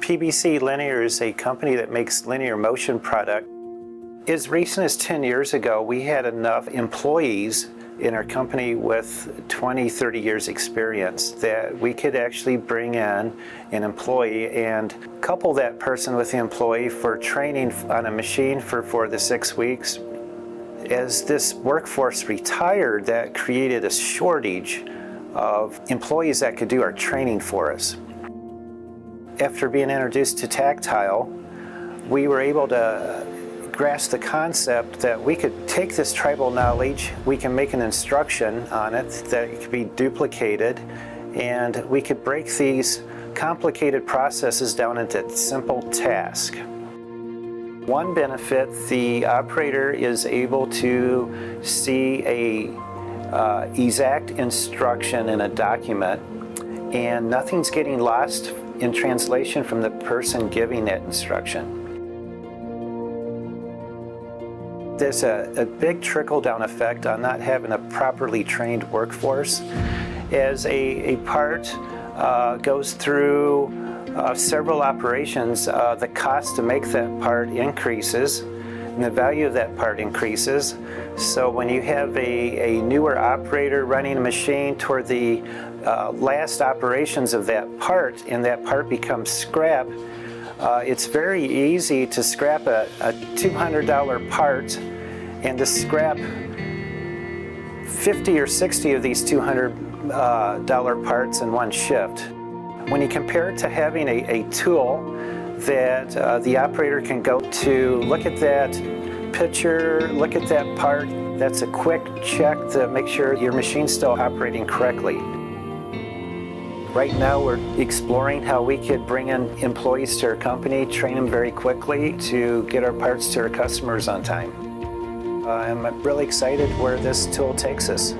PBC Linear is a company that makes linear motion product. As recent as 10 years ago, we had enough employees in our company with 20, 30 years experience that we could actually bring in an employee and couple that person with the employee for training on a machine for 4 to 6 weeks. As this workforce retired, that created a shortage of employees that could do our training for us. After being introduced to Tactile, we were able to grasp the concept that we could take this tribal knowledge, we can make an instruction on it that it could be duplicated, and we could break these complicated processes down into simple tasks. One benefit, the operator is able to see a exact instruction in a document, and nothing's getting lost in translation from the person giving that instruction. There's a big trickle-down effect on not having a properly trained workforce. As a part goes through several operations, the cost to make that part increases, and the value of that part increases. So when you have a newer operator running a machine toward the last operations of that part, and that part becomes scrap, it's very easy to scrap a $200 part and to scrap 50 or 60 of these $200 parts in one shift. When you compare it to having a tool that the operator can go to, look at that picture, look at that part, that's a quick check to make sure your machine's still operating correctly. Right now we're exploring how we could bring in employees to our company, train them very quickly to get our parts to our customers on time. I'm really excited where this tool takes us.